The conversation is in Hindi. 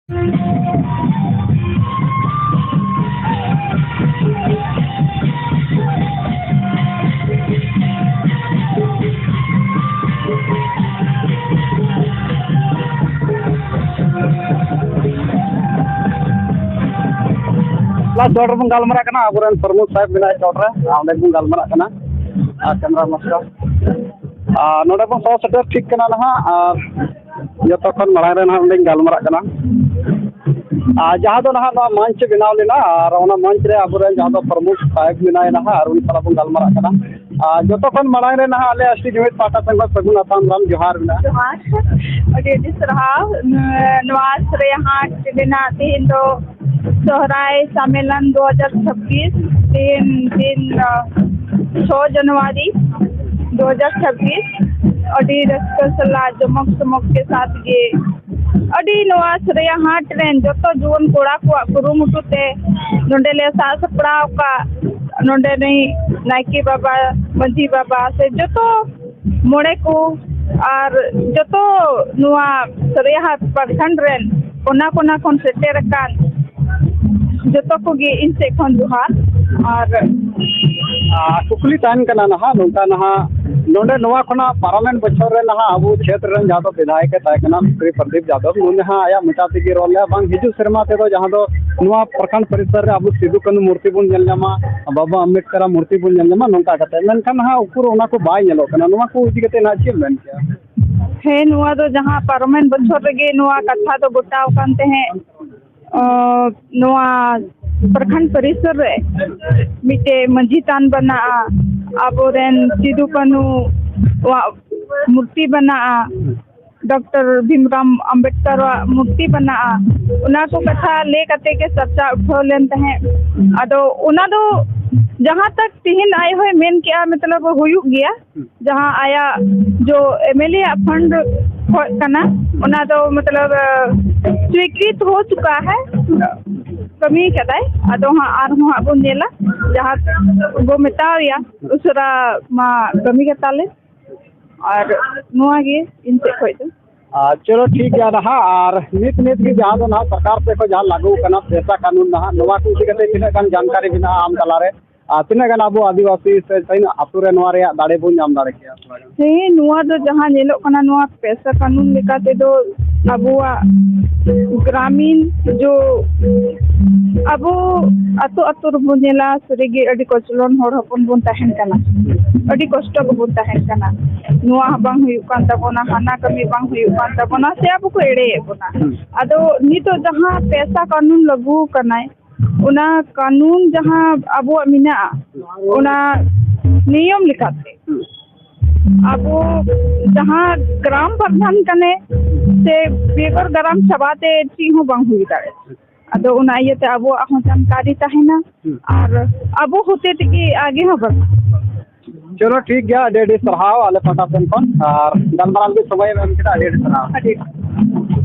Plus order pun galmara kana aburan Pramod Sahib mina order onde pun galmara kana camera नमस्कार नोडे पन सौ सेटर ठीक kana ना जतो खन मराय रे ना onde galmara kana जहाँ दो ना मंच बनाव लेना और ओना मंच रे अबुरे जहाँ दो प्रमुख साहेब मिनाय ना और उन सला पन galmara kana जतो खन मराय रे ना आले अस्टी जुमित पाटा संग सगुन आसाम राम जोहार बिना जोहार और ये सरहाव नवाज रे हाट बिना तीन दो सोहराय सम्मेलन 2026 दिन 6 जनवरी 2026 अडी रस्क सला जमक समक के साथ ये अडी नवाज रे हाट रेन जतो जुवन कोड़ा को कुरुमुटुते नोंडेले सा सपड़ाव का नोंडे नहीं नाइकी बाबा मंजी बाबा से जतो मोड़े को और जतो नुआ सरेहा प्रखंड रेन कोना कोना कोन सेटेर कान जतो को गे इनसे खन जोहार और कुकली तान kana ना नोंका ना नोंडे नोवा खना पार्लियामेंट बछर रे ना अबु क्षेत्र रेन जहाँ विधायक ताय kana श्री प्रदीप यादव नुन जहाँ आया मिटाती की रोल है बांग हिजु शर्मा ते दो जहाँ दो नोवा प्रखंड परिसर रे अबु सिदु कनु मूर्ति बुन जल जामा बाबा अम्बेडकर मूर्ति बुन जल जामा नोंका कते मेनखान हा उकुर ओना को बाय नेलो kana नोवा को उदी कते ना चेम मेन क्या है नुआ दो जहाँ पार्लियामेंट बछर रे नुआ कथा तो गोटाव कानते हैं नुआ प्रखंड परिसर रे मिटे मंजी तान बना आबोरेन सिदु कनु मूर्ति बना डॉक्टर भीमराव अंबेडकर मूर्ति बना उना को कथा ले कते के चर्चा उठो लेन तहे अदो उना दो जहाँ तक तिहिन आए हुए मेन क्या मतलब हुयु गया जहाँ आया जो एमएलए फंड कना उना दो मतलब स्वीकृत हो चुका है कमी कदाय अदो हाँ आर हाँ अब नेला जहाँ वो मिताया उसरा मा कमी के ताले और नुआ गे इनसे कोई तो चलो ठीक है रहा और नित नित की जहाँ दो ना सरकार से को जहाँ लागू करना पैसा कानून ना नवा को उसी कहते तीन गान जानकारी बिना आम तला रे तीन गान अब आदिवासी से तीन आतु रे नवा रे दाड़े बुन जाम दाड़े किया हे नुआ दो जहाँ नेलो कना नुआ पैसा कानून लेकाते दो अबुआ ग्रामीण जो अबो अतो अतो बुनेला सरीगे अडी कोचलोन होड़ हपन बुन तहन कना अडी कष्ट को बुन तहन कना नुआ बांग हुयु कान तबोना हाना कमी बांग हुयु कान तबोना से अब को एड़े बोना अदो नितो जहाँ पैसा कानून लागू करनाय उना कानून जहाँ अबो मिना उना नियम लिखाते अबो जहाँ ग्राम प्रधान कने से बेगर ग्राम सभाते ची हो बांग हुई दाड़े अदो उना येते अबो आहो जानकारी ताहेना और अबो होते तकी आगे हो बढ़ चलो ठीक गया डेडी सरहाव आले पटा पेन और गलमराल के समय में हम किता डेडी सरहाव